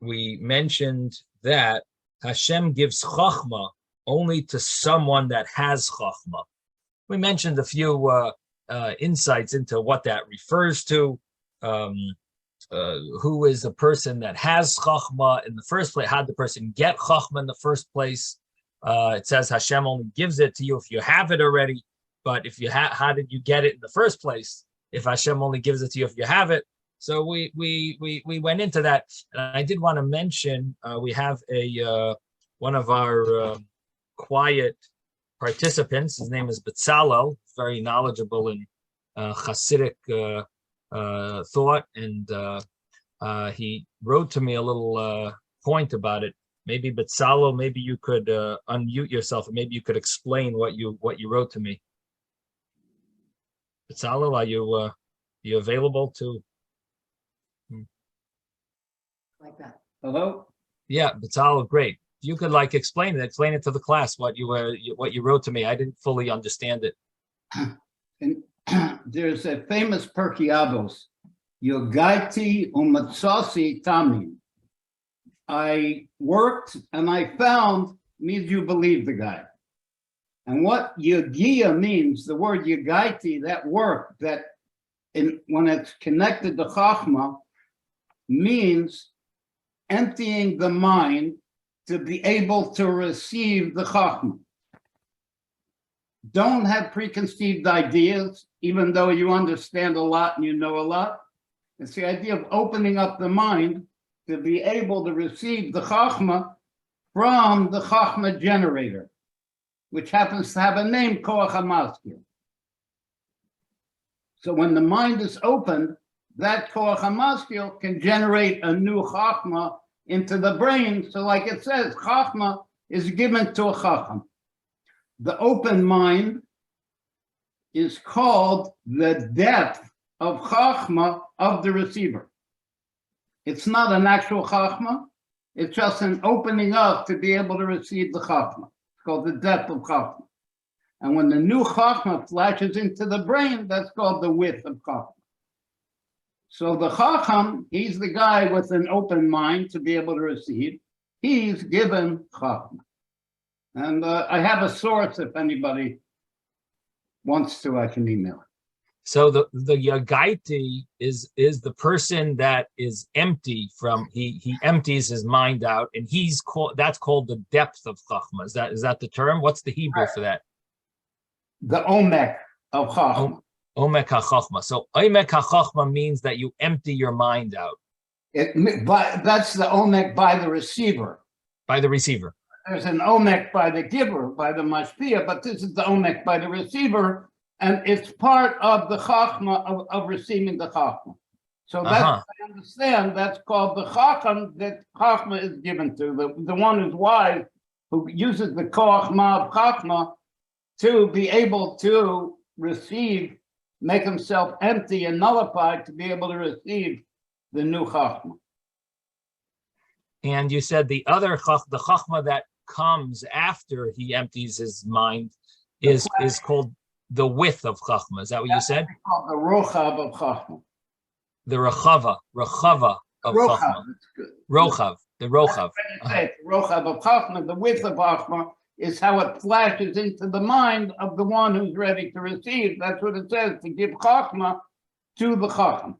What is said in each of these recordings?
we mentioned that Hashem gives chachma only to someone that has chachma. We mentioned a few insights into what that refers to. Who is a person that has chachma in the first place? How did the person get chachma in the first place? It says Hashem only gives it to you if you have it already. But if you how did you get it in the first place? If Hashem only gives it to you if you have it. So we went into that. And I did want to mention we have a one of our quiet participants. His name is Betzalel, very knowledgeable in Hasidic thought, and he wrote to me a little point about it. Maybe Betzalel, maybe you could unmute yourself, and maybe you could explain what you wrote to me. Betzalel, are you available to? Like that. Hello? Yeah, Betzalel, great. If you could explain it to the class what you wrote to me. I didn't fully understand it. And there's a famous Pirkei Avos, Yogaiti umatsasi tamim. I worked and I found means you believe the guy. And what yogia means, the word yogaiti, that work, that when it's connected to chachma, means emptying the mind to be able to receive the chachma. Don't have preconceived ideas, even though you understand a lot and you know a lot. It's the idea of opening up the mind to be able to receive the chachma from the chachma generator, which happens to have a name, koach hamaskil. So when the mind is opened, that koach hamaskil can generate a new chachma into the brain. So like it says, chachma is given to a chacham. The open mind is called the depth of chachma of the receiver. It's not an actual chachma. It's just an opening up to be able to receive the chachma. It's called the depth of chachma. And when the new chachma flashes into the brain, that's called the width of chachma. So the chacham, he's the guy with an open mind to be able to receive. He's given chachma. And I have a source if anybody wants to, I can email it. So the Yagaiti is the person that is empty from, he empties his mind out, and that's called the depth of chachma. Is that the term? What's the Hebrew for that? The omek of chachma. Omek ha-chachma. So omek ha-chachma means that you empty your mind out. That's the omek by the receiver. By the receiver. There's an omek by the giver, by the mashpia, but this is the omek by the receiver, and it's part of the chachma of receiving the chachma. So that's I understand. That's called the chacham that chachma is given to, the one who's wise, who uses the koachma of chachma to be able to receive, make himself empty and nullified to be able to receive the new chachma. And you said the other the chachma that comes after he empties his mind is called the width of chachma. Is that what you said? Called the rochav of chachma. The rachava of chachma. Rochav, the rochav. Rochav of chachma, the width of chachma is how it flashes into the mind of the one who's ready to receive. That's what it says, to give chachma to the chacham.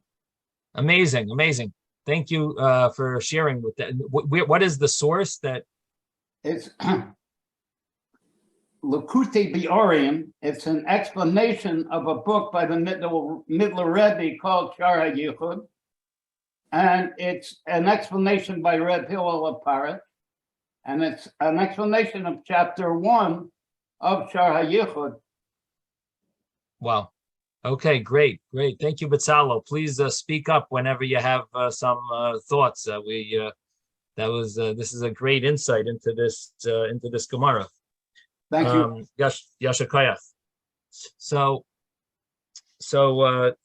Amazing, amazing. Thank you for sharing with that. What is the source that? It's Likutei Biorim. It's an explanation of a book by the Midler Rebbe called Shar HaYichud. And it's an explanation by Reb Hillel of Paris. And it's an explanation of chapter 1 of Shar HaYichud. Wow. Okay, great. Thank you, Betzalel. Please speak up whenever you have some thoughts. This is a great insight into this Gemara. Thank you. Yasha Koyach. So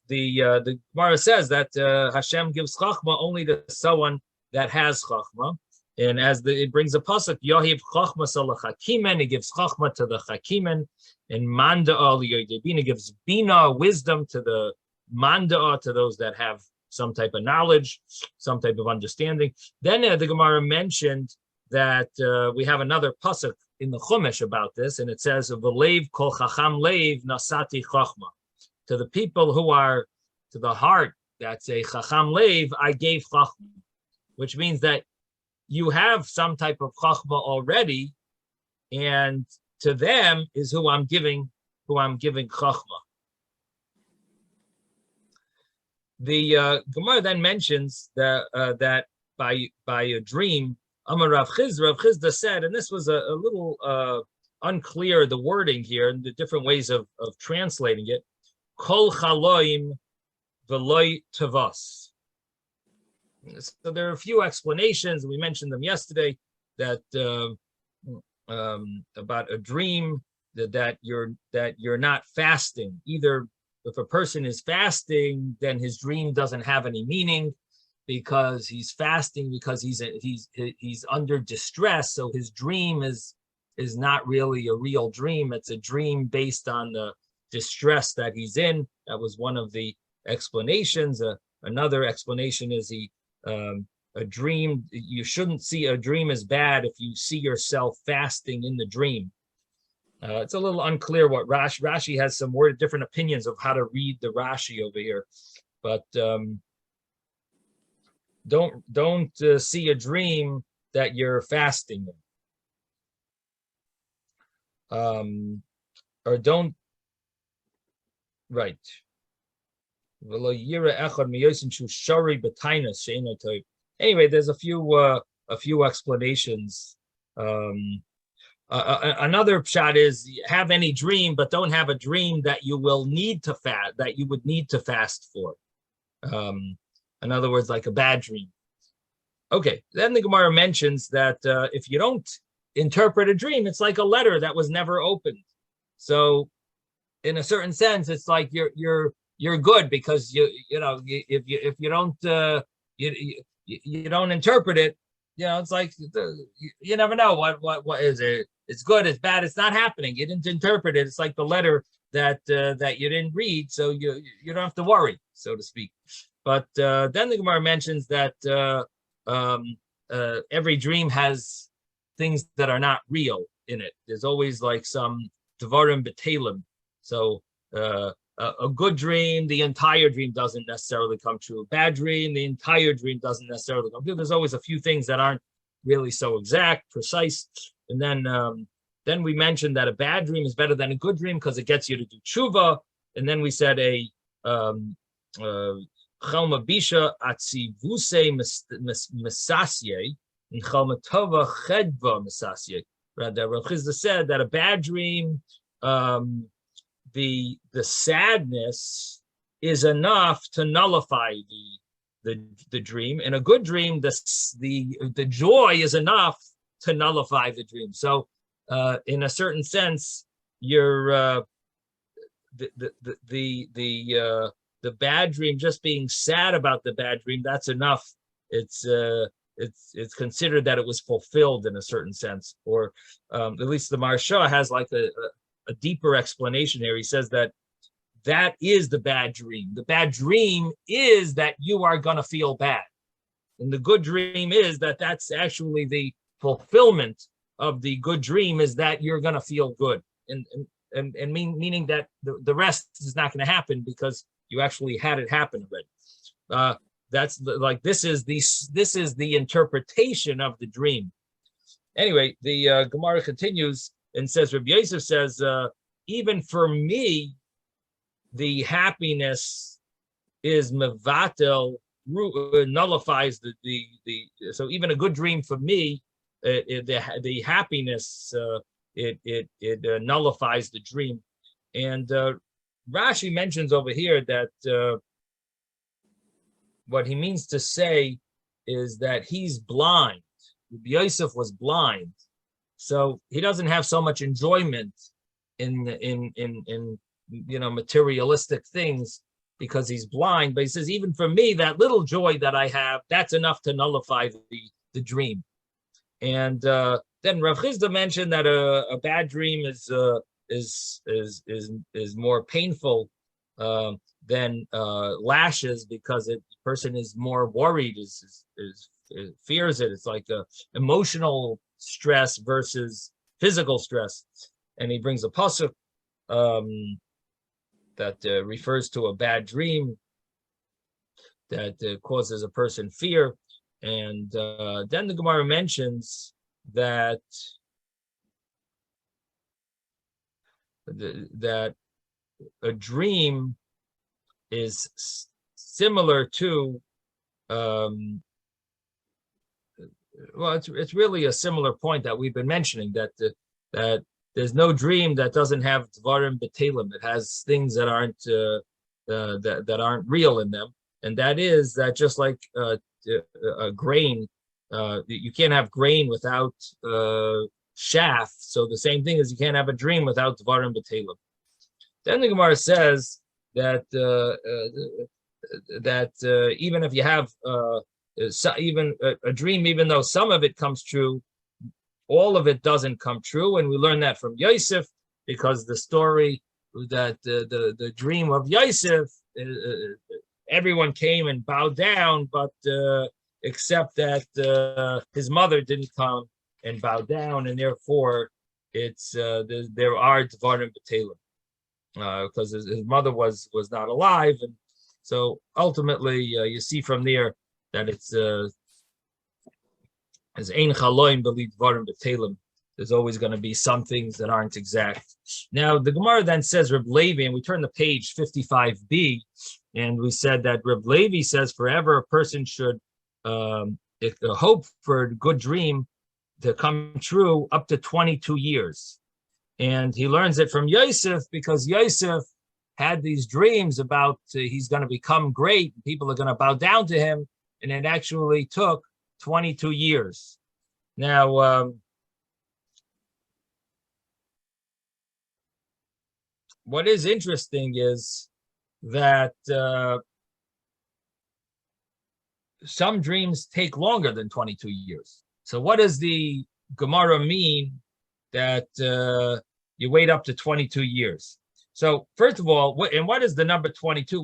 the Gemara says that Hashem gives chachma only to someone that has chachma, and it brings a pasuk, Yohiv chachma salachakimen, he gives chachma to the chakimen, and manda'a liyodei bina, gives bina, wisdom, to the manda'a, to those that have some type of knowledge, some type of understanding. Then the Gemara mentioned that we have another pasuk in the Chumash about this, and it says, "V'leiv kol chacham leiv nasati chachma." To the people who are to the heart, that's a chacham leiv, I gave chachma, which means that you have some type of chachma already, and to them is who I'm giving chachma. The Gemara then mentions that by a dream, Amar Rav Chizda said, and this was a little unclear, the wording here and the different ways of translating it. Kol chaloim v'loi tavas. So there are a few explanations. We mentioned them yesterday. That about a dream that you're not fasting. Either if a person is fasting, then his dream doesn't have any meaning because he's fasting because he's under distress. So his dream is not really a real dream. It's a dream based on the distress that he's in. That was one of the explanations. Another explanation is a dream. You shouldn't see a dream as bad if you see yourself fasting in the dream. It's a little unclear what Rashi has some different opinions of how to read the Rashi over here, but don't see a dream that you're fasting in. Or don't, right. Anyway, there's a few explanations. Another shot is have any dream, but don't have a dream that you will need to fast, that you would need to fast for. In other words, like a bad dream. Okay, then the Gemara mentions that if you don't interpret a dream, it's like a letter that was never opened. So, in a certain sense, it's like you're good because if you don't you don't interpret it, it's like you never know what is it. It's good, it's bad, it's not happening. You didn't interpret it. It's like the letter that you didn't read, so you don't have to worry, so to speak. But then the Gemara mentions that every dream has things that are not real in it. There's always like some dvarim b'telim. So a good dream, the entire dream doesn't necessarily come true. A bad dream, the entire dream doesn't necessarily come true. There's always a few things that aren't really so exact, precise. And then we mentioned that a bad dream is better than a good dream because it gets you to do tshuva. And then we said a chalma bisha atzivuse mesasye and chalma tova chedva mesasye. Rav Chizda said that a bad dream, the sadness is enough to nullify the dream. In a good dream, the joy is enough to nullify the dream. So, in a certain sense, you're the bad dream, just being sad about the bad dream, that's enough. It's considered that it was fulfilled in a certain sense, or at least the Maharsha has like a deeper explanation here. He says that is the bad dream. The bad dream is that you are going to feel bad. And the good dream is that's actually the fulfillment of the good dream, is that you're going to feel good. And meaning that the rest is not going to happen because you actually had it happen already. This is the interpretation of the dream. Anyway, the Gemara continues and says, Rabbi Yosef says, even for me, the happiness is mevatel, nullifies the so even a good dream for me, the happiness it nullifies the dream. And Rashi mentions over here that what he means to say is that he's blind. Rabbi Yosef was blind, so he doesn't have so much enjoyment in materialistic things because he's blind. But he says, even for me, that little joy that I have, that's enough to nullify the dream. And then Rav Chizda mentioned that a bad dream is more painful than lashes, because the person is more worried, fears it. It's like a emotional stress versus physical stress. And he brings a pasuk that refers to a bad dream that causes a person fear. And then the Gemara mentions that that a dream is similar to well, it's really a similar point that we've been mentioning, that that there's no dream that doesn't have dvarim b'telim. It has things that aren't that aren't real in them, and that is that just like a grain, you can't have grain without chaff. So the same thing is you can't have a dream without dvarim b'telim. Then the Gemara says that even if you have even a dream, even though some of it comes true, all of it doesn't come true. And we learn that from Yosef, because the story that the dream of Yosef, everyone came and bowed down, but except that his mother didn't come and bow down, and therefore it's there are dvarim b'telim, because his mother was not alive. And so ultimately you see from there that it's as ein chaloim b'li dvarim b'telim. There's always going to be some things that aren't exact. Now the Gemara then says Reb Levi, and we turn to page 55b, and we said that Reb Levi says forever a person should hope for a good dream to come true up to 22 years. And he learns it from Yosef, because Yosef had these dreams about he's going to become great, people are going to bow down to him, and it actually took 22 years. Now, what is interesting is that some dreams take longer than 22 years. So what does the Gemara mean that you wait up to 22 years? So first of all, what is the number 22?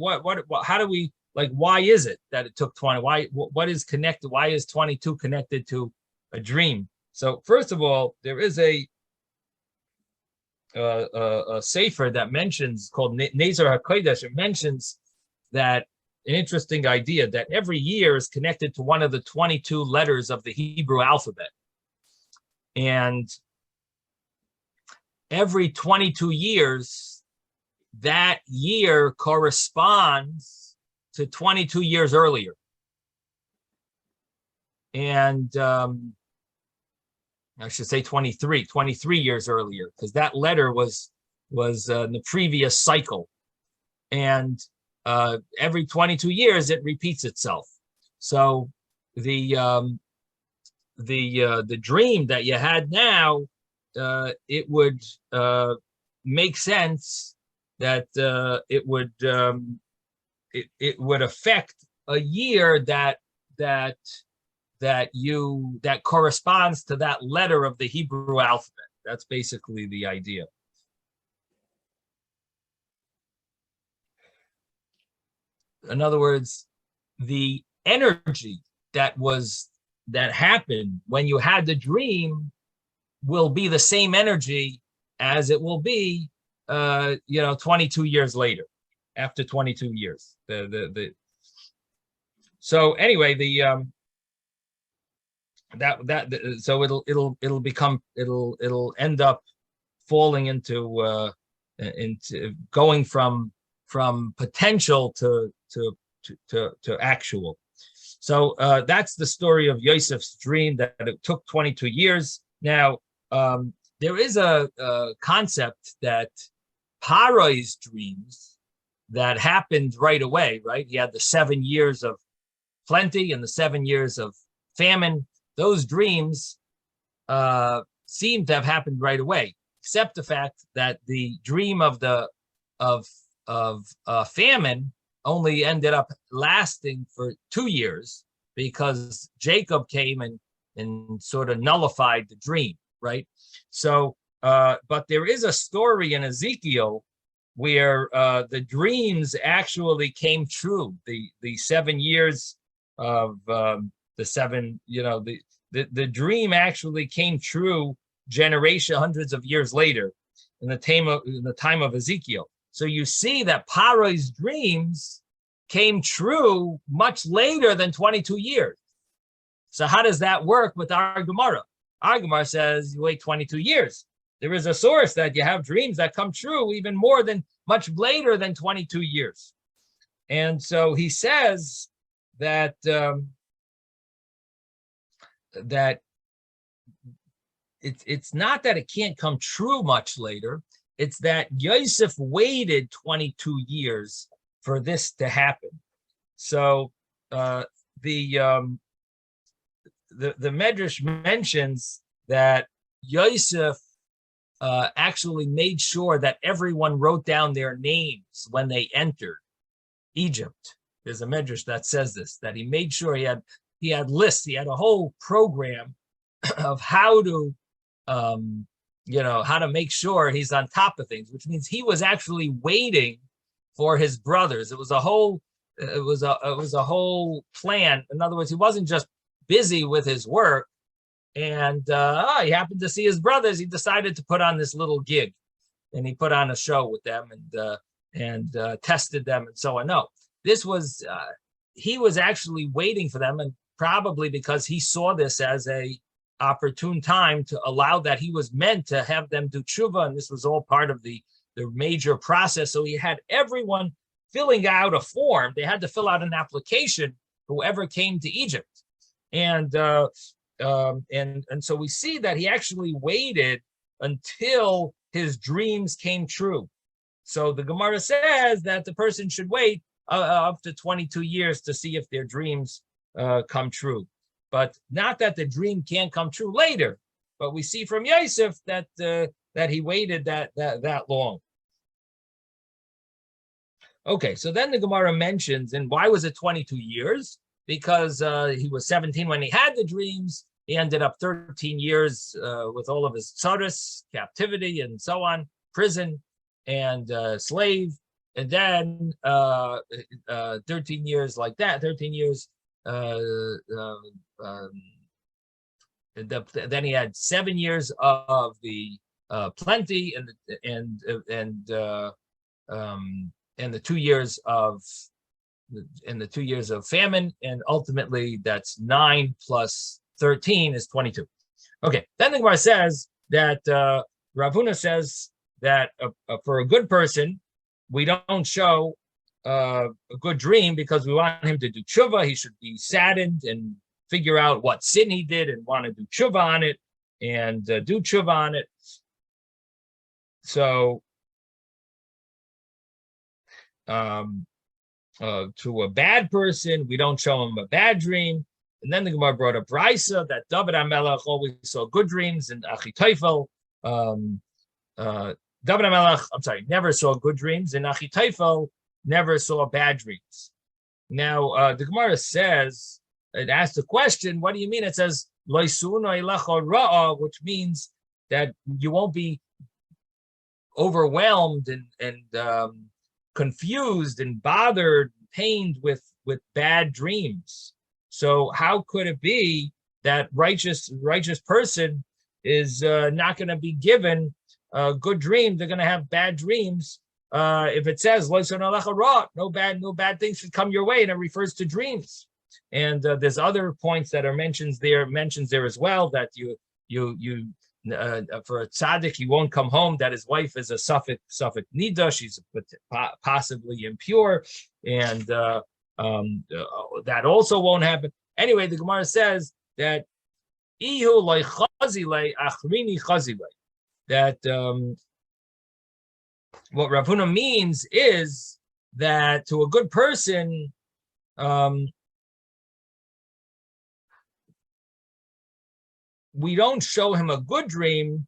How do we, like, why is it that it took 20? What is connected? Why is 22 connected to a dream? So first of all, there is a sefer that mentions, called Nezer HaKodesh. It mentions that an interesting idea that every year is connected to one of the 22 letters of the Hebrew alphabet. And every 22 years, that year corresponds to 22 years earlier. And I should say 23 years earlier, because that letter was in the previous cycle. And every 22 years it repeats itself. So the dream that you had now, it would make sense that it would affect a year that corresponds to that letter of the Hebrew alphabet. That's basically the idea. In other words, the energy that happened when you had the dream will be the same energy as it will be 22 years later, after 22 years. So anyway, so it'll end up falling into going from potential to actual. So that's the story of Yosef's dream, that it took 22 years. Now, there is a concept that Paro's dreams that happened right away, right? He had the 7 years of plenty and the 7 years of famine. Those dreams seem to have happened right away, except the fact that the dream of famine only ended up lasting for 2 years, because Jacob came and sort of nullified the dream, right? So, but there is a story in Ezekiel where the dreams actually came true. The 7 years of the seven, the dream actually came true hundreds of years later in the time of Ezekiel. So you see that Paro's dreams came true much later than 22 years. So how does that work with our Gemara? Our Gemara says you wait 22 years. There is a source that you have dreams that come true even more than much later than 22 years. And so he says that that it's not that it can't come true much later. It's that Yosef waited 22 years for this to happen. So the Medrash mentions that Yosef actually made sure that everyone wrote down their names when they entered Egypt. There's a Medrash that says this, that he made sure he had lists, he had a whole program of how to how to make sure he's on top of things, which means he was actually waiting for his brothers. It was a whole plan. In other words, he wasn't just busy with his work and he happened to see his brothers. He decided to put on this little gig, and he put on a show with them and tested them and so on. No, this was he was actually waiting for them, and probably because he saw this as a opportune time to allow that. He was meant to have them do tshuva, and this was all part of the major process. So he had everyone filling out a form. They had to fill out an application, whoever came to Egypt. And so we see that he actually waited until his dreams came true. So the Gemara says that the person should wait up to 22 years to see if their dreams come true. But not that the dream can't come true later. But we see from Yosef that he waited that long. Okay, so then the Gemara mentions, and why was it 22 years? Because he was 17 when he had the dreams. He ended up 13 years with all of his tzaras, captivity, and so on, prison, and slave. And then 13 years like that, 13 years. Then he had 7 years of the plenty, and the 2 years of famine, and ultimately that's 9 plus 13 is 22. Okay, then the Gemara says that Rav Huna says that for a good person, we don't show a good dream because we want him to do tshuva. He should be saddened and figure out what sin he did and want to do tshuva on it and do tshuva on it. So to a bad person, we don't show him a bad dream. And then the Gemara brought up Brisa that David HaMelech always saw good dreams, and Achitophel, David HaMelech, never saw good dreams, and Achitophel never saw bad dreams. Now, the Gemara says, it asks the question, what do you mean? It says, which means that you won't be overwhelmed and confused and bothered, pained with bad dreams. So how could it be that righteous person is not going to be given a good dream? They're going to have bad dreams. If it says no bad things should come your way, and it refers to dreams. And there's other points that are mentions there as well, that you for a tzaddik, he won't come home, that his wife is a suffix nida, she's possibly impure, and that also won't happen. Anyway, the Gemara says that that what Rav Huna means is that to a good person, we don't show him a good dream,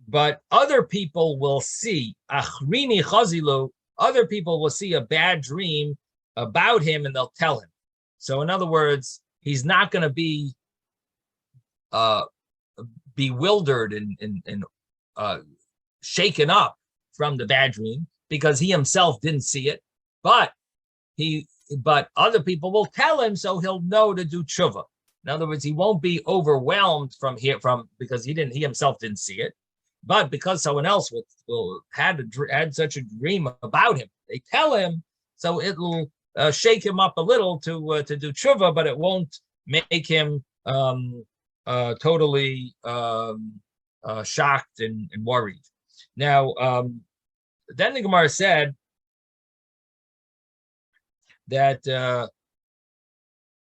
but other people will see achrini chazilu. Other people will see a bad dream about him, and they'll tell him. So in other words, he's not going to be bewildered and shaken up from the bad dream because he himself didn't see it, but other people will tell him, so he'll know to do tshuva. In other words, he won't be overwhelmed because he himself didn't see it, but because someone else had such a dream about him, they tell him, so it'll shake him up a little to do tshuva, but it won't make him totally shocked and worried. Now, then the Gemara said that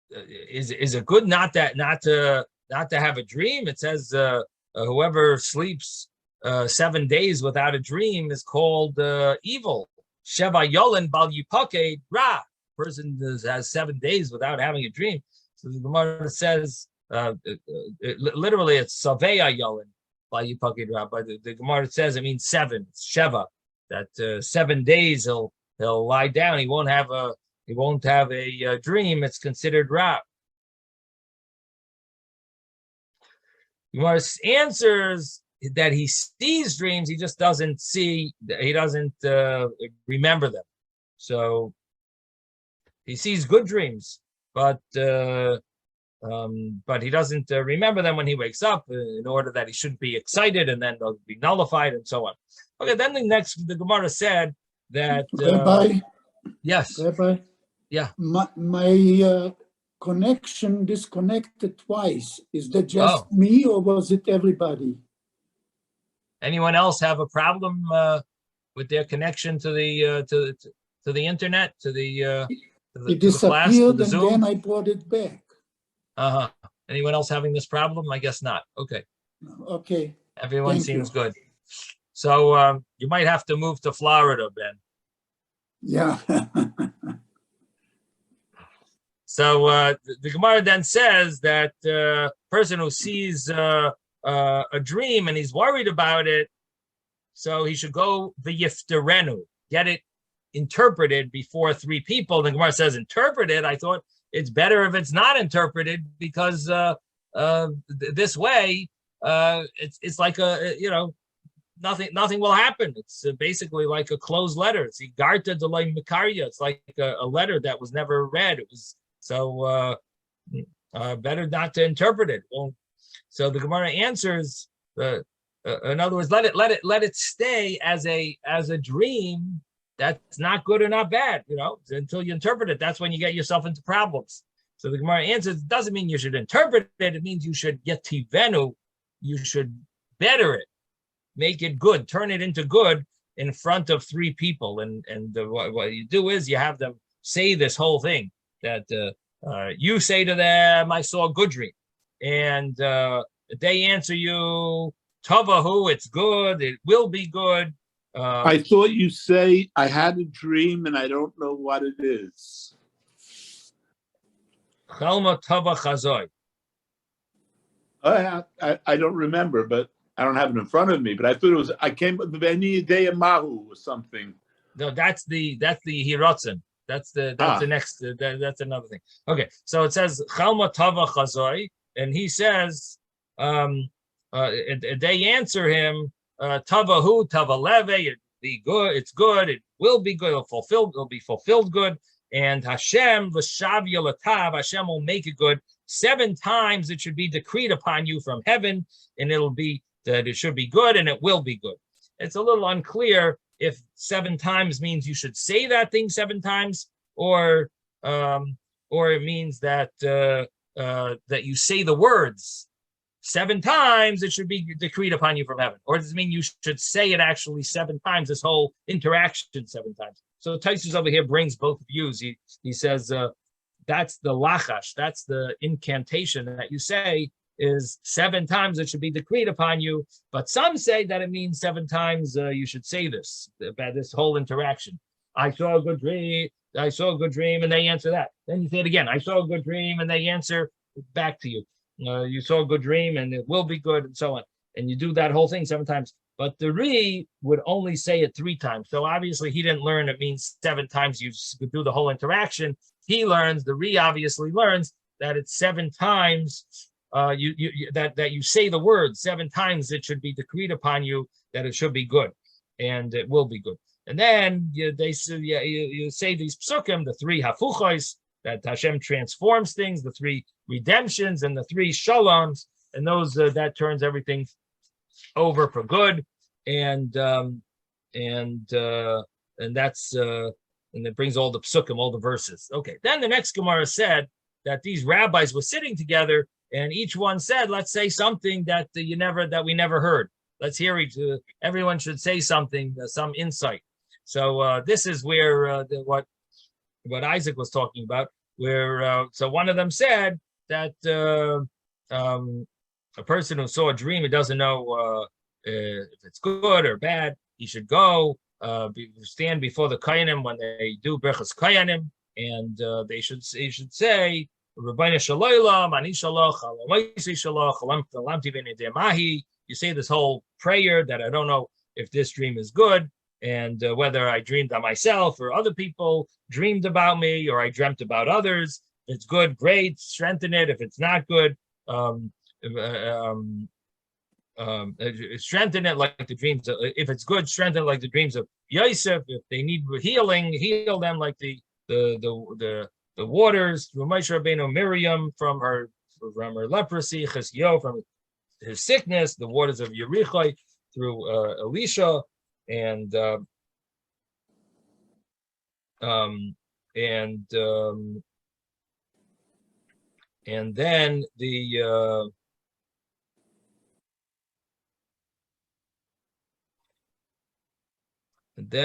is it good not to have a dream? It says whoever sleeps 7 days without a dream is called evil. Sheva Yolen Bal Yipaked Ra. Person has 7 days without having a dream. So the Gemara says literally it's Saveya Yolen Bal Yipaked Ra. But the Gemara says it means 7. It's Sheva. That 7 days he'll lie down. He won't have a dream. It's considered Ra. Gemara answers that he sees dreams, he just doesn't remember them. So he sees good dreams, but he doesn't remember them when he wakes up, in order that he shouldn't be excited and then they'll be nullified and so on. Okay, then the Gemara said that Rabbi, yes, Rabbi, yeah, my connection disconnected twice. Is that just me, or was it everybody? Anyone else have a problem with their connection to the internet, to the it disappeared, class, to the and Zoom? then I brought it back. Anyone else having this problem? I guess not. Okay. Okay. Everyone Thank seems you. good. So you might have to move to Florida, Ben. Yeah. So the Gemara then says that person who sees a dream and he's worried about it, so he should go v'yifterenu, get it interpreted before 3 people. The Gemara says interpreted. I thought it's better if it's not interpreted, because this way it's like nothing will happen. It's basically like a closed letter. It's igarta delay mikaria. It's like a letter that was never read. It was so better not to interpret it. Well, so the Gemara answers, in other words, let it stay as a dream. That's not good or not bad, until you interpret it. That's when you get yourself into problems. So the Gemara answers, it doesn't mean you should interpret it. It means you should get tivenu. You should better it, make it good, turn it into good in front of 3 people. And what you do is you have them say this whole thing, that you say to them, I saw a good dream. And they answer you, Tavahu, it's good, it will be good. I thought you say, I had a dream and I don't know what it is. Chalma Tava Chazoy. I don't remember, but I don't have it in front of me. But I thought it was, I came with Veni Dea Mahu or something. No, that's the Hirotzen. That's the next, that's another thing. Okay, so it says Chalma Tava Chazoy, and he says, they answer him, Tavahu, Tavaleve, it be good, it's good, it will be good, it'll be fulfilled good, and Hashem v'shav yolatav, Hashem will make it good. 7 times it should be decreed upon you from heaven, and it'll be that it should be good, and it will be good. It's a little unclear if 7 times means you should say that thing 7 times, or it means that that you say the words 7 times, it should be decreed upon you from heaven. Or does it mean you should say it actually 7 times, this whole interaction 7 times? So Taisus over here brings both views. He says that's the lachash, that's the incantation that you say is 7 times it should be decreed upon you. But some say that it means 7 times you should say this, about this whole interaction. I saw a good dream, and they answer that. Then you say it again, I saw a good dream, and they answer back to you. You saw a good dream and it will be good, and so on. And you do that whole thing 7 times. But the Ri would only say it 3 times. So obviously he didn't learn it means 7 times you do the whole interaction. he learns, the Re obviously learns that it's 7 times that you say the word 7 times. It should be decreed upon you that it should be good, and it will be good. And then you say these psukim, the 3 hafuchos, that Hashem transforms things, the 3 redemptions, and the 3 shaloms, and those that turns everything over for good, and that's and it brings all the psukim, all the verses. Okay, then the next Gemara said that these rabbis were sitting together, and each one said, "Let's say something that we never heard. Let's hear everyone should say something, some insight." So this is where what Isaac was talking about, where so one of them said that a person who saw a dream, he doesn't know if it's good or bad, he should go stand before the Kohanim when they do Brochos Kohanim, and he should say, Rabbeinu Shalom, Ani Shalach, Alamoisi Shalach, Alamti B'nei Mahi. You say this whole prayer that I don't know if this dream is good, and whether I dreamed of myself or other people dreamed about me, or I dreamt about others. If it's good, great, strengthen it. If it's not good, strengthen it like the dreams. If it's good, strengthen it like the dreams of Yosef. If they need healing, heal them like the waters through Moshe Rabbeinu, Miriam from her leprosy, Chesio from his sickness, the waters of Yericho through Elisha, and then the and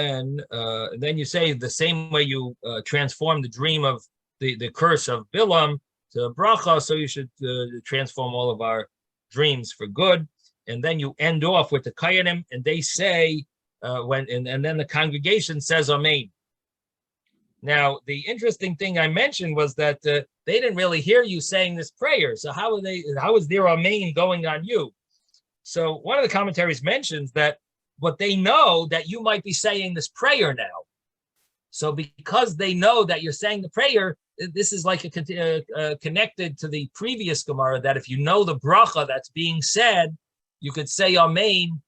then you say the same way you transform the dream of the curse of Bilam to Brochos, so you should transform all of our dreams for good. And then you end off with the Kohanim, and they say and then the congregation says Amen. Now the interesting thing I mentioned was that they didn't really hear you saying this prayer. So how is their Amen going on you? So one of the commentaries mentions that what they know that you might be saying this prayer now. So because they know that you're saying the prayer, this is like connected to the previous Gemara, that if you know the bracha that's being said, you could say Amen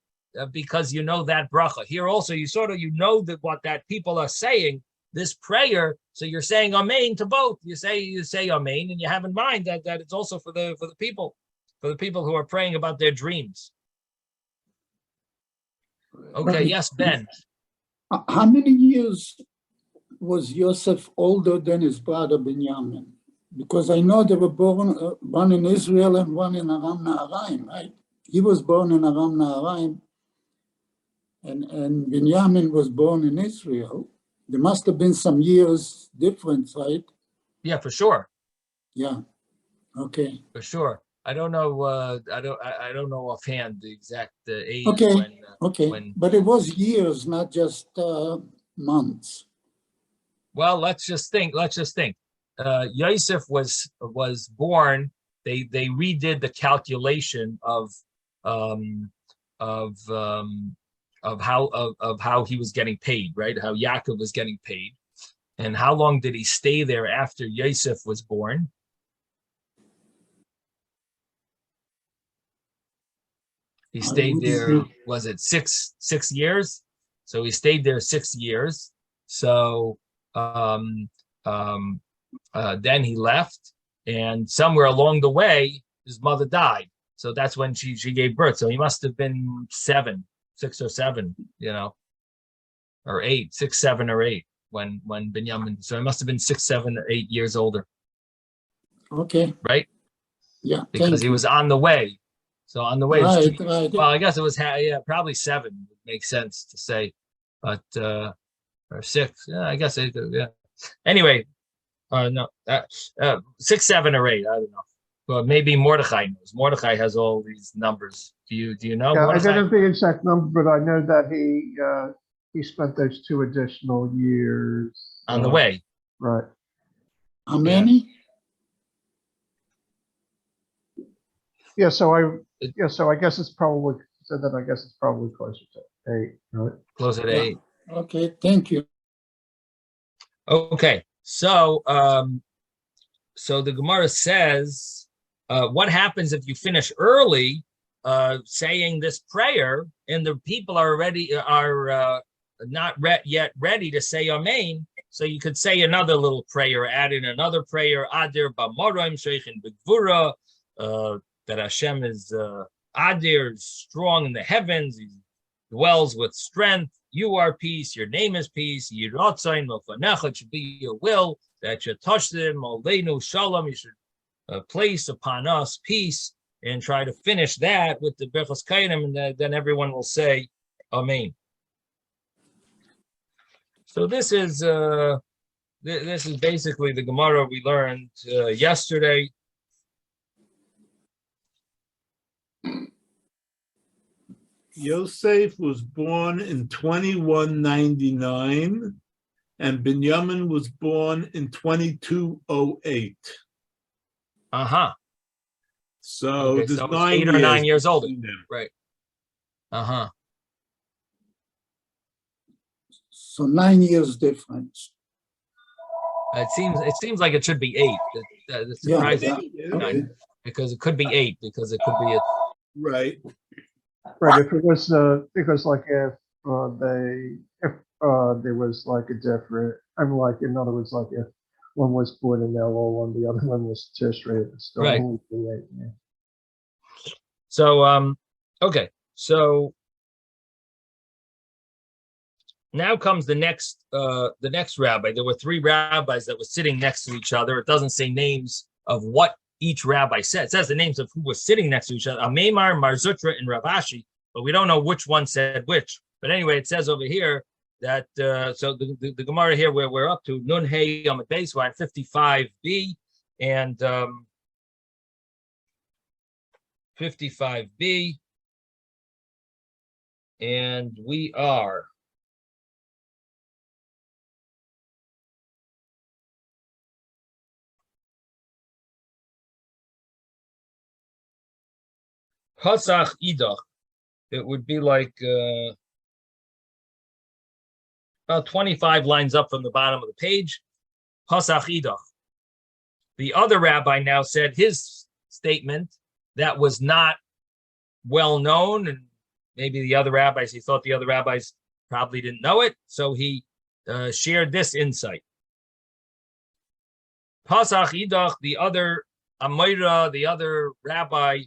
because you know that bracha. Here also, you know that what that people are saying, this prayer, so you're saying Amen to both. You say Amen, and you have in mind that it's also for the people who are praying about their dreams. Okay, Right. yes, Ben. How many years was Yosef older than his brother Benjamin? Because I know they were born one in Israel and one in Aram Naharaim, right? He was born in Aram Naharaim, and Benjamin was born in Israel. There must have been some years difference, right? Yeah, for sure. Yeah. Okay. For sure. I don't know. I don't know offhand the exact age. Okay. When. But it was years, not just months. Well, let's just think. Yosef was born. They redid the calculation of how he was getting paid, right? How Yaakov was getting paid, and how long did he stay there after Yosef was born? He stayed there, was it six years? So he stayed there 6 years. So then he left, and somewhere along the way, his mother died. So that's when she gave birth. So he must have been 6 or 7, or 8, 6, 7, or 8 when Binyamin. So he must have been 6, 7, or 8 years older. Okay. Right? Yeah. Because he was on the way. So on the way, right. Well, I guess it was probably 7. Would make sense to say, but or 6. Yeah, I guess yeah. Anyway, no, 6, 7, or 8. I don't know. Well, maybe Mordechai knows. Mordechai has all these numbers. Do you know? Yeah, Mordechai? I don't know the exact number, but I know that he spent those 2 additional years On the way. Right. How many? Yeah, so I guess it's probably closer to 8, right? Closer to 8. Okay, thank you. Okay, So, so the Gemara says, what happens if you finish early saying this prayer, and the people are not yet ready to say Amen? So you could say another little prayer, add in another prayer, Adir b'morim sheichin b'gvura, that Hashem is Adir, strong in the heavens, he dwells with strength. You are peace, your name is peace. Yiratzayin milfanecha, it should be your will that you touch them. Oleinu shalom, you should place upon us peace, and try to finish that with the Brochos Kainim, and then everyone will say Amen. So this is basically the Gemara we learned yesterday. Yosef was born in 2199, and Binyamin was born in 2208. Uh-huh. So Okay, there's so 9 8 or 9 years older. them. Right. Uh-huh. So 9 years difference. It seems like it should be 8. It's surprising. Okay. Because it could be 8, because it could be a Right. Right, if it was, because like if there was like a different, like, in other words, like if one was born in Elul and the other one was Tishrei, it would still Right. only be 8, yeah. So okay. So now comes the next rabbi. There were 3 rabbis that were sitting next to each other. It doesn't say names of what each rabbi said. It says the names of who was sitting next to each other: Amemar, Mar Zutra, and Rav Ashi, but we don't know which one said which. But anyway, it says over here that so the Gemara here, where we're up to Nun Hey Yom Beis, we're at 55b, and 55b, and we are Pasach Idach. It would be like about 25 lines up from the bottom of the page. Pasach Idach. The other rabbi now said his statement that was not well known, and maybe the other rabbis, he thought the other rabbis probably didn't know it, so he shared this insight. Pasach Idach, the other Amoira, the other rabbi,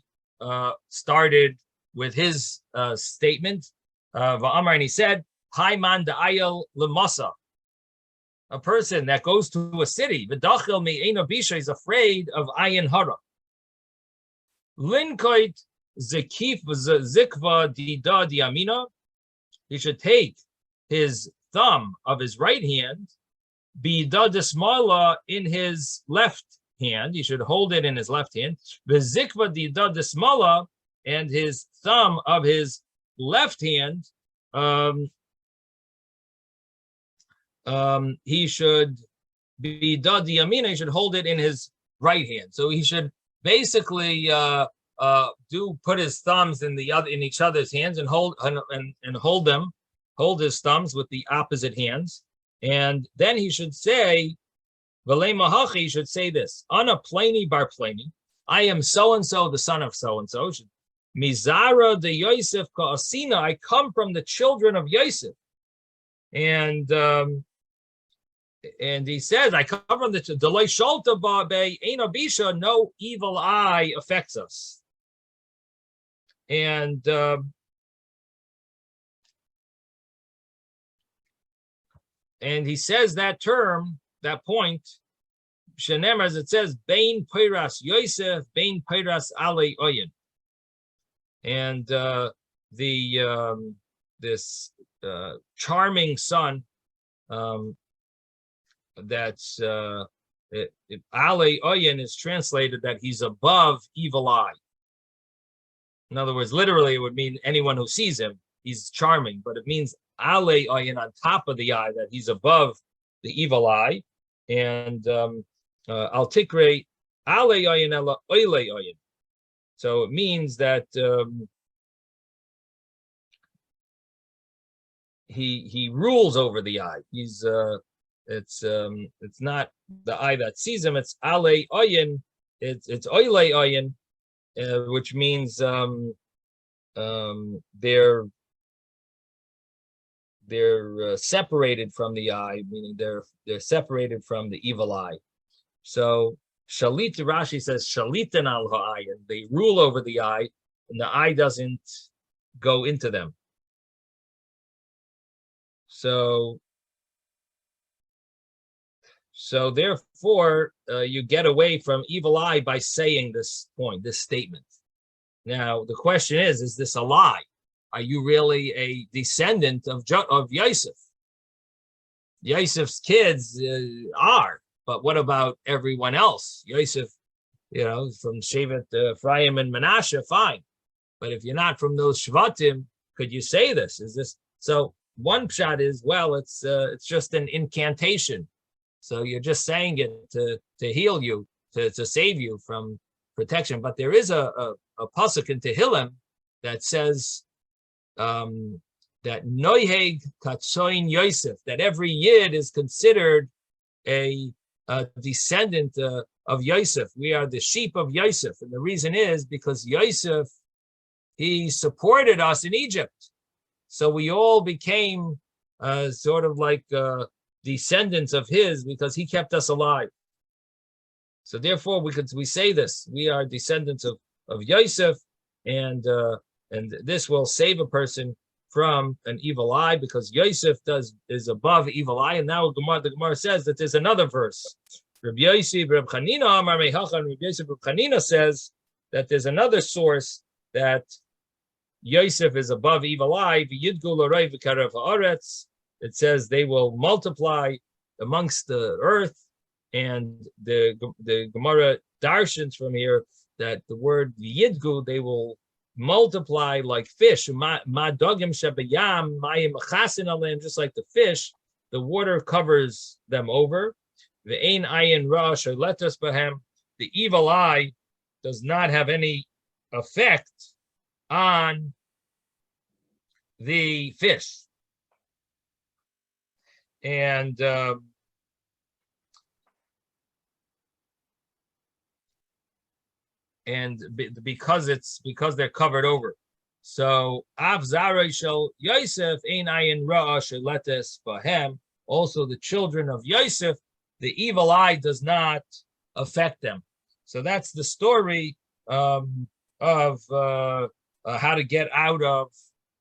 started with his statement. Va'amar, and he said, "Haiman da'ayel lemasa." A person that goes to a city, v'dachil me'ena bisha, is afraid of ayin hara. Linkoit zekif zikva dida diamina. He should take his thumb of his right hand, bida desmala, in his left hand. He should hold it in his left hand. V'zikva dida desmala, and his thumb of his left hand, he should be dadi yamina. He should hold it in his right hand. So he should basically put his thumbs in each other's hands, and hold his thumbs with the opposite hands, and then he should say, "V'lei mahachi," he should say this: "Ana pleni bar pleni, I am so and so, the son of so and so. Mizara de Yosef ka'asina, I come from the children of Yosef." And he says, I come from the Delay Shalta Babe, Ein Abisha, no evil eye affects us. And he says that term, that point, Shenem, as it says, Bein Piras Yosef, Bein Piras Ale Oyen. And this charming son, that's Ale Oyen is translated that he's above evil eye. In other words, literally, it would mean anyone who sees him, he's charming, but it means Ale Oyen, on top of the eye, that he's above the evil eye. And Al Tikre Ale Oyen Ela Oile Oyen. So it means that he rules over the eye. He's It's not the eye that sees him. It's ale oyin. It's oile oyin, which means they're separated from the eye, meaning they're separated from the evil eye. So shalit, Rashi says shalitan al ha'ayin. They rule over the eye, and the eye doesn't go into them. So therefore, you get away from evil eye by saying this point, this statement. Now, the question is this a lie? Are you really a descendant of Yosef? Yosef's kids are, but what about everyone else? Yosef, from Shevet Ephraim and Menashe, fine. But if you're not from those Shvatim, could you say this? Is this so? One pshat is, well, it's just an incantation. So you're just saying it to heal you, to save you from protection. But there is a pasuk in Tehillim that says that Noiheg Katsoin Yosef, that every Yid is considered a descendant of Yosef. We are the sheep of Yosef. And the reason is because Yosef, he supported us in Egypt. So we all became sort of like descendants of his because he kept us alive. So therefore, we say this: we are descendants of Yosef, and this will save a person from an evil eye because Yosef is above evil eye. And now the Gemara says that there's another verse. Rabbi Yosef, Rabbi Chanina, Amar Meichacha, Rabbi Yosef, Rabbi Chanina says that there's another source that Yosef is above evil eye. It says they will multiply amongst the earth, and the Gemara darshans from here that the word yidgu, they will multiply like fish. Just like the fish, the water covers them over. The evil eye does not have any effect on the fish. And because they're covered over. So Av Zarei Shel Yosef Ein Ayin Ra Sheletes Bahem. Also the children of Yosef, the evil eye does not affect them. So that's the story of how to get out of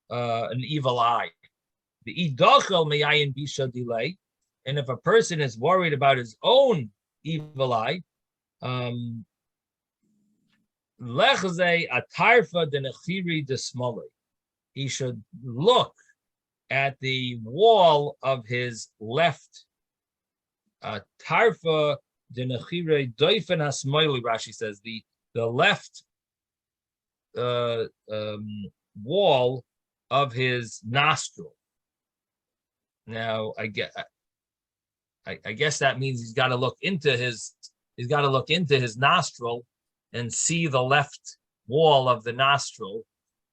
an evil eye. The idachel meyayin bisha delay, and if a person is worried about his own evil eye, lechze atarfa denechiri desmole. He should look at the wall of his left. Tarfa denechire doifen hasmoili. Rashi says the left wall of his nostril. Now I guess that means he's got to look into his nostril and see the left wall of the nostril.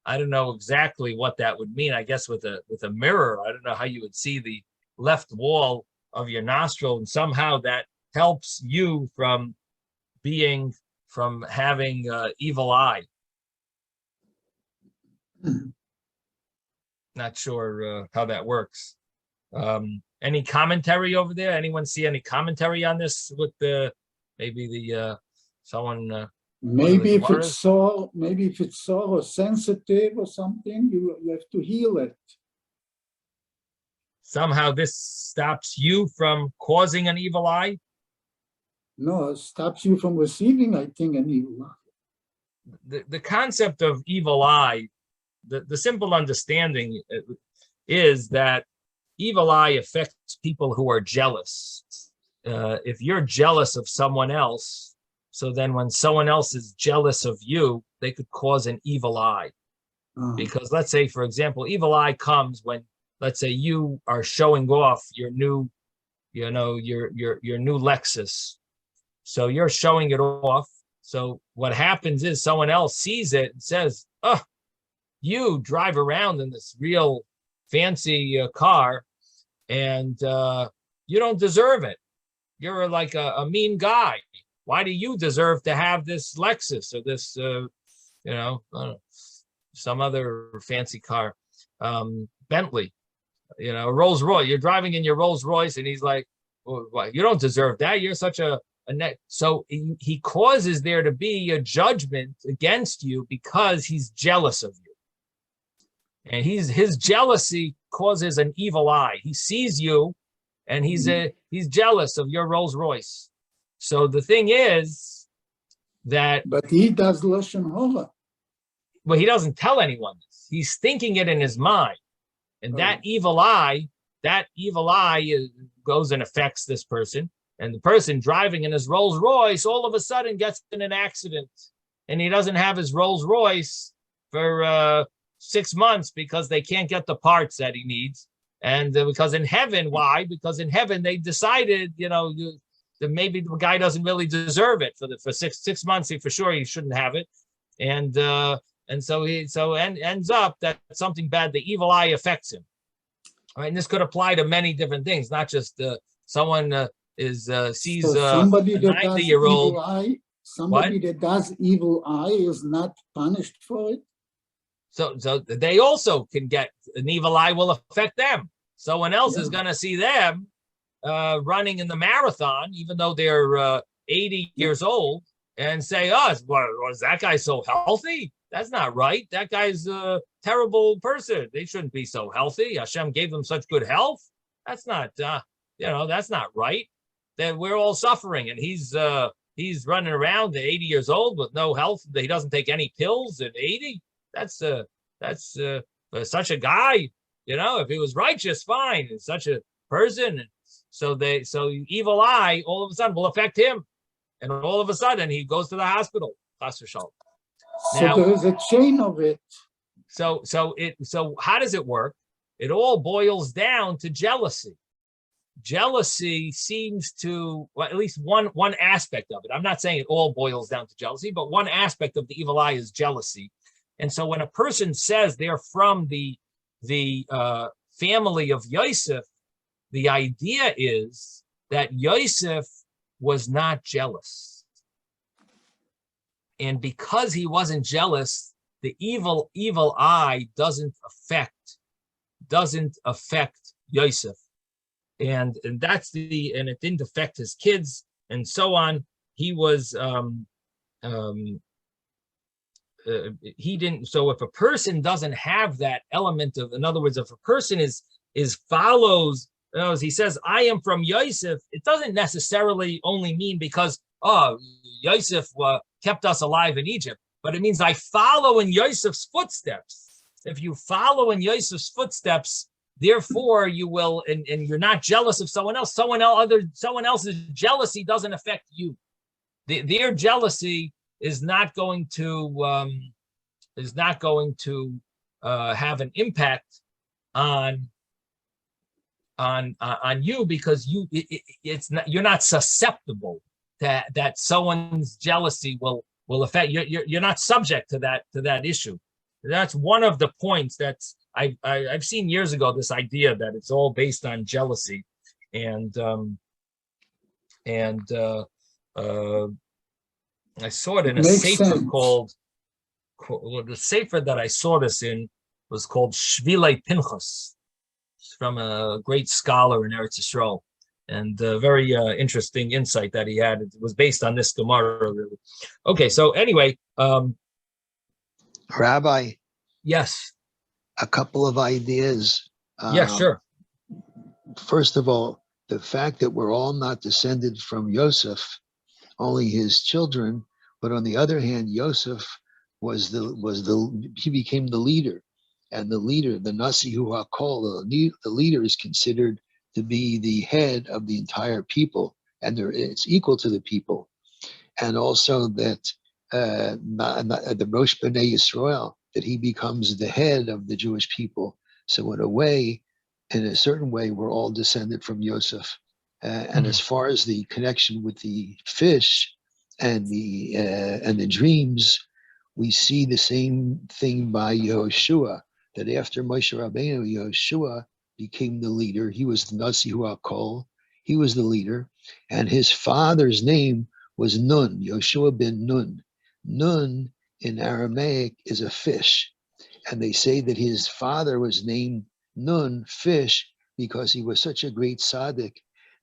I don't know exactly what that would mean. I guess with a mirror, I don't know how you would see the left wall of your nostril, and somehow that helps you from having evil eye. Not sure how that works. Any commentary over there? Anyone see any commentary on this with someone? Maybe if it's sore or sensitive or something, you have to heal it. Somehow this stops you from causing an evil eye? No, it stops you from receiving, I think, an evil eye. The concept of evil eye, the simple understanding is that evil eye affects people who are jealous. If you're jealous of someone else, so then when someone else is jealous of you, they could cause an evil eye. Because let's say, for example, evil eye comes when, let's say, you are showing off your new, your new Lexus. So you're showing it off. So what happens is someone else sees it and says, "Oh, you drive around in this real fancy car, and You don't deserve it. You're like a mean guy. Why do you deserve to have this Lexus or this, I don't know, some other fancy car, Bentley, Rolls Royce. You're driving in your Rolls Royce, and he's like, well, what? You don't deserve that. You're such a net. So he causes there to be a judgment against you because he's jealous of you. And his jealousy causes an evil eye. He sees you, and he's jealous of your Rolls Royce. So the thing is that, But he does Lashon Hora. well, he doesn't tell anyone this. He's thinking it in his mind, and that evil eye goes and affects this person. And the person driving in his Rolls Royce all of a sudden gets in an accident, and he doesn't have his Rolls Royce for 6 months because they can't get the parts that he needs. And because in heaven, why? Because in heaven they decided, that maybe the guy doesn't really deserve it for 6 months. For sure he shouldn't have it, and so ends up that something bad, the evil eye affects him. All right, and this could apply to many different things, not just someone sees somebody a that does 90-year-old. evil eye, somebody that does evil eye is not punished for it. So they also can get an evil eye will affect them. Someone else is going to see them running in the marathon, even though they're 80 years old, and say, "Oh, was that guy so healthy? That's not right. That guy's a terrible person. They shouldn't be so healthy. Hashem gave them such good health. That's not, that's not right. That we're all suffering, and he's running around at 80 years old with no health. He doesn't take any pills at 80. That's for such a guy, if he was righteous, fine. And such a person, so evil eye all of a sudden will affect him, and all of a sudden he goes to the hospital. So there is a chain of it. So how does it work? It all boils down to jealousy. Jealousy seems to, well, at least one aspect of it. I'm not saying it all boils down to jealousy, but one aspect of the evil eye is jealousy. And so when a person says they're from the family of Yosef, the idea is that Yosef was not jealous. And because he wasn't jealous, the evil eye doesn't affect Yosef. And it didn't affect his kids and so on. He was he didn't. So if a person doesn't have that element of, in other words, if a person follows, as he says, I am from Yosef, it doesn't necessarily only mean because Yosef kept us alive in Egypt, but it means I follow in Yosef's footsteps. If you follow in Yosef's footsteps, therefore you will, and you're not jealous of someone else. Someone else's jealousy doesn't affect you. Their jealousy is not going to have an impact on you, because you're not susceptible that someone's jealousy will affect you. You're not subject to that issue. That's one of the points that's I've seen years ago, this idea that it's all based on jealousy, and I saw it in a sefer called the sefer that I saw this in was called Shvilei Pinchas. It's from a great scholar in Eretz Yisrael, and very interesting insight that he had. It was based on this Gemara, really. Okay, so anyway, Rabbi. Yes. A couple of ideas. Yeah, sure. First of all, the fact that we're all not descended from Yosef, only his children, but on the other hand, Yosef he became the leader, and the leader, the Nasi Hu HaKol, the leader is considered to be the head of the entire people, and it's equal to the people, and also that the Rosh B'nai Yisrael, that he becomes the head of the Jewish people. So in a certain way, we're all descended from Yosef. And as far as the connection with the fish and the dreams, we see the same thing by Yehoshua, that after Moshe Rabbeinu, Yehoshua became the leader. He was the Nasi Hu HaKol. He was the leader, and his father's name was Nun, Yoshua ben Nun. Nun in Aramaic is a fish, and they say that his father was named Nun, fish, because he was such a great tzaddik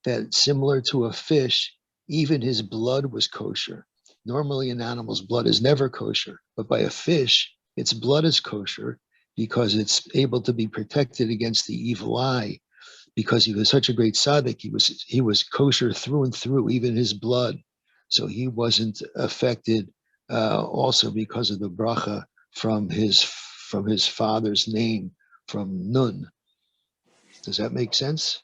that, similar to a fish, even his blood was kosher. Normally an animal's blood is never kosher, but by a fish, its blood is kosher because it's able to be protected against the evil eye. Because he was such a great tzaddik, he was kosher through and through, even his blood. So he wasn't affected also because of the bracha from his father's name, from Nun. Does that make sense?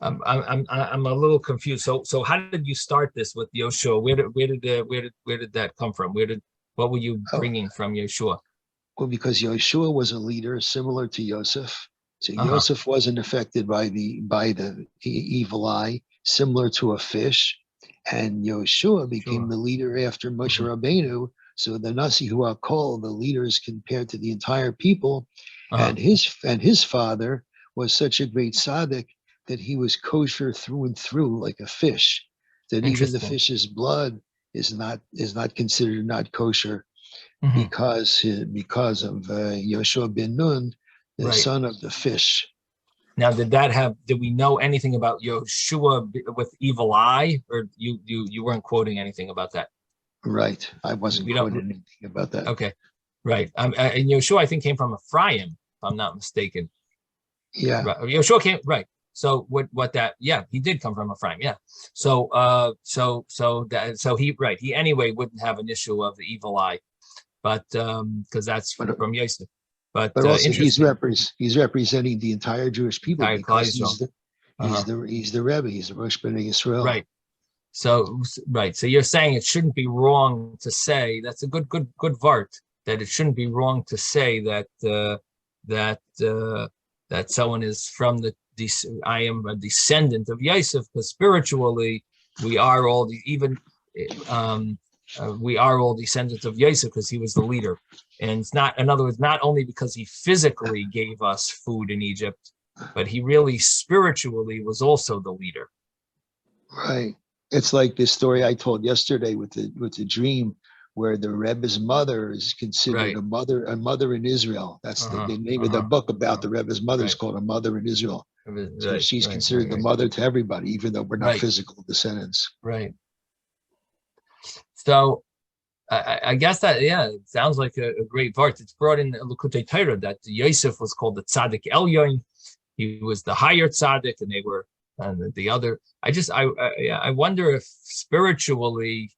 I'm a little confused. So how did you start this with Yoshua? Where did that come from? What were you bringing from Yoshua? Well, because Yoshua was a leader similar to Yosef. So Uh-huh. Yosef wasn't affected by the evil eye, similar to a fish, and Yoshua became the leader after Moshe Rabbeinu. So the Nasi who are called the leaders compared to the entire people, and his father was such a great tzaddik that he was kosher through and through, like a fish. That even the fish's blood is not considered not kosher because of Yoshua ben Nun, the son of the fish. Now, did we know anything about Yoshua with evil eye, or you weren't quoting anything about that? Right. I wasn't quoting anything about that. Okay. Right. And Yoshua, I think, came from Ephraim, if I'm not mistaken. Yeah. Right. Yoshua came, right. So he did come from Ephraim. Yeah. So he anyway wouldn't have an issue of the evil eye, but because that's from Yosef. But also he's representing the entire Jewish people because he's the Rebbe, he's the Rosh Bnei Yisrael. Right. So you're saying it shouldn't be wrong to say, that's a good vart, that it shouldn't be wrong to say that someone is from I am a descendant of Yosef, because spiritually we are all we are all descendants of Yosef because he was the leader. And it's not, in other words, not only because he physically gave us food in Egypt, but he really spiritually was also the leader. Right. It's like this story I told yesterday with the dream, where the Rebbe's mother is considered a mother in Israel. That's the name of the book about the Rebbe's mother is called A Mother in Israel. So she's considered the mother to everybody, even though we're not physical descendants. Right. So I guess that, it sounds like a great part. It's brought in L'Kutei Torah that Yosef was called the Tzaddik Elyon. He was the higher Tzaddik, and they were the other. I wonder if spiritually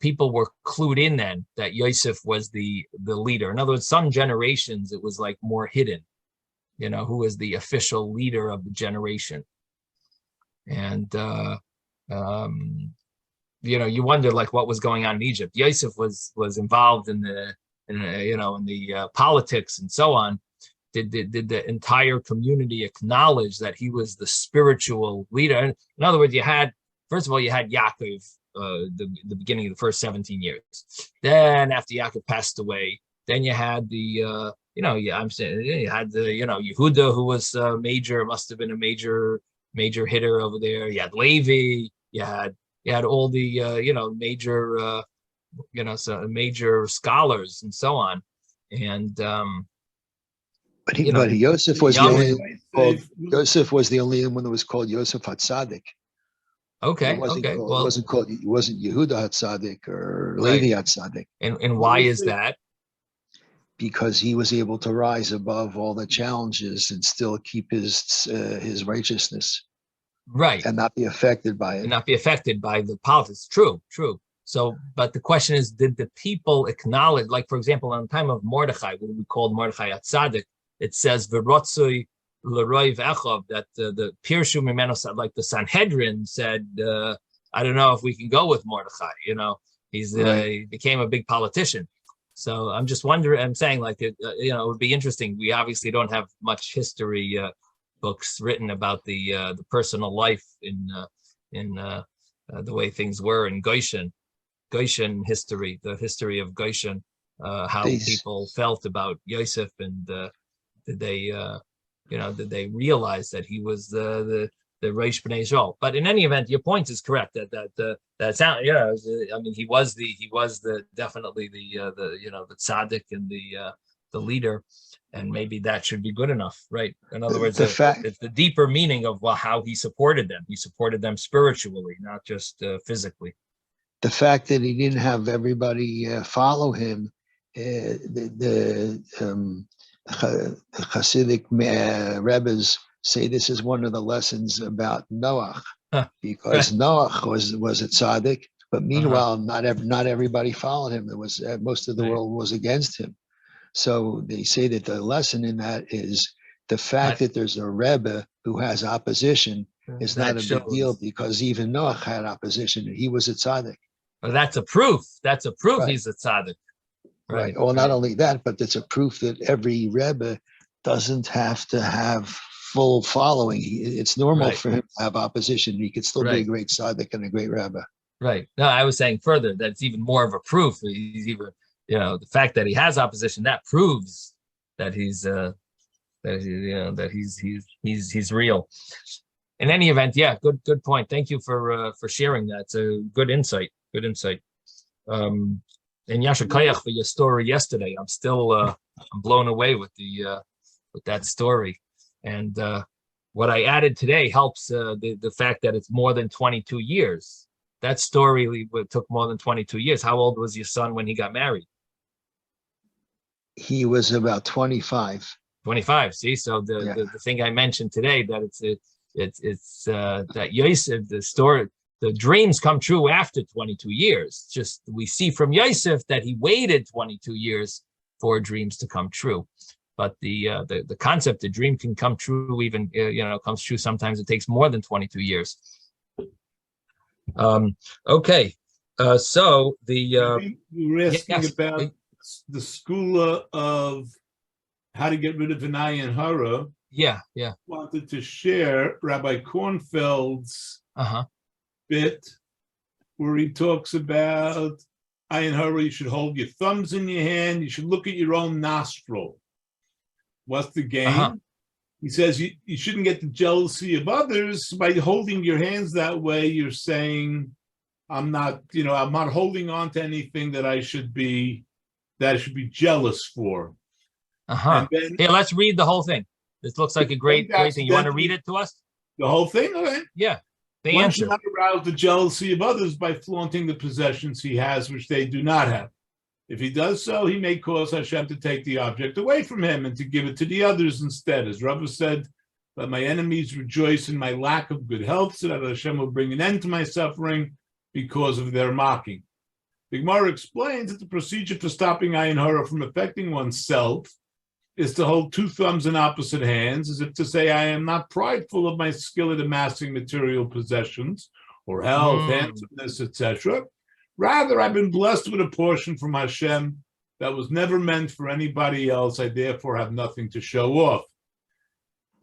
people were clued in then that Yosef was the leader. In other words, some generations it was like more hidden, who was the official leader of the generation. And you wonder like what was going on in Egypt. Yosef was involved in the politics and so on. Did the entire community acknowledge that he was the spiritual leader? And in other words, you had Yaakov, the beginning of the first 17 years. Then after Yaakov passed away, then you had you had Yehuda, who was must have been a major hitter over there. You had Levi, you had all the major scholars and so on. And but Yosef was Yosef was the only one that was called Yosef HaTzadik. Okay. It wasn't Yehuda HaTzadik or Levi HaTzadik. And why is that? Because he was able to rise above all the challenges and still keep his righteousness. Right. And not be affected by it. And not be affected by the politics. True. So, but the question is, did the people acknowledge, like, for example, in the time of Mordechai, what we called Mordechai HaTzadik, it says, V'rotzui l'roiv echov, that the Pirshu Mimeno, like the Sanhedrin said, I don't know if we can go with Mordechai, he became a big politician. So I'm just wondering, I'm saying like, it would be interesting. We obviously don't have much history books written about the personal life in the way things were in Goshen history, the history of Goshen, how people felt about Yosef, and did they realize that he was the Reish B'nai Israel. But in any event, your point is correct. That sound, I mean, he was definitely the tzaddik and the leader, and maybe that should be good enough, right? In other words, it's the deeper meaning of how he supported them. He supported them spiritually, not just physically. The fact that he didn't have everybody follow him, the Hasidic Rebbes say this is one of the lessons about Noach, because Noach was a tzaddik, but meanwhile, not everybody followed him. There was most of the world was against him. So they say that the lesson in that is the fact that there's a Rebbe who has opposition is not a big deal, because even Noach had opposition and he was a tzaddik. Well, that's a proof. That's a proof he's a tzaddik. Right. Well, not only that, but it's a proof that every Rebbe doesn't have to have full following. It's normal for him to have opposition. He could still be a great tzaddik and a great Rebbe. Right. No, I was saying further that it's even more of a proof. He's even, the fact that he has opposition, that proves that he's he's real. In any event, good point. Thank you for sharing that. It's a good insight. Good insight. And Yasha Kayach for your story yesterday. I'm still I'm blown away with that story. And what I added today helps the fact that it's more than 22 years. That story took more than 22 years. How old was your son when he got married? He was about 25. 25. See, so the thing I mentioned today, that it's that Yosef, the dreams come true after 22 years. Just we see from Yosef that he waited 22 years for dreams to come true. But the concept, the dream can come true even, comes true. Sometimes it takes more than 22 years. Okay. So you were asking about the school of how to get rid of an ayin hara. Yeah. Wanted to share Rabbi Kornfeld's bit where he talks about ayin hara. You should hold your thumbs in your hand. You should look at your own nostril. What's the game? He says you shouldn't get the jealousy of others. By holding your hands that way, you're saying, I'm not holding on to anything that I should be jealous for. And then, here, let's read the whole thing. This looks like a great thing. You want to read it to us? The whole thing? Okay. Yeah. One should not arouse the jealousy of others by flaunting the possessions he has, which they do not have. If he does so, he may cause Hashem to take the object away from him and to give it to the others instead. As Rava said, let my enemies rejoice in my lack of good health, so that Hashem will bring an end to my suffering because of their mocking. The Gemara explains that the procedure for stopping ayin hara from affecting oneself is to hold two thumbs in opposite hands, as if to say, I am not prideful of my skill at amassing material possessions or health, handsomeness, etc. Rather, I've been blessed with a portion from Hashem that was never meant for anybody else. I therefore have nothing to show off.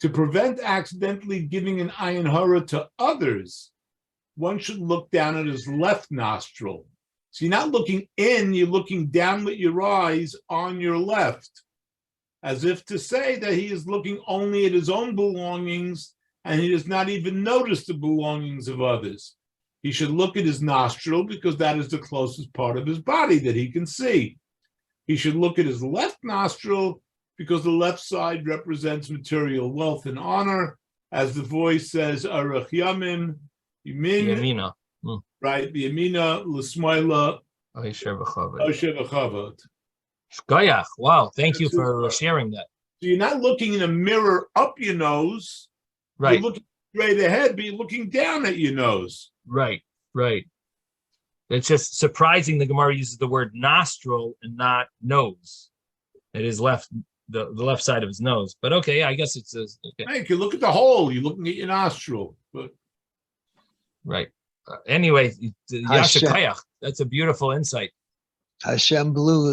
To prevent accidentally giving an ayin hara to others, one should look down at his left nostril. So you're not looking in, you're looking down with your eyes on your left, as if to say that he is looking only at his own belongings and he does not even notice the belongings of others. He should look at his nostril because that is the closest part of his body that he can see. He should look at his left nostril because the left side represents material wealth and honor. As the voice says, Arach Yamim, Yamina. Right, the Yamina, L'Smoila, Osher V'Chavod. Shkoyach. Wow, thank you for sharing that. So you're not looking in a mirror up your nose. Right. You're looking straight ahead, but you're looking down at your nose. Right. It's just surprising the Gemara uses the word nostril and not nose. It is the left side of his nose. But okay, I guess it's okay. Hey, you can look at the hole. You're looking at your nostril. But right. Anyway, Yasha Kayach, that's a beautiful insight. Hashem blew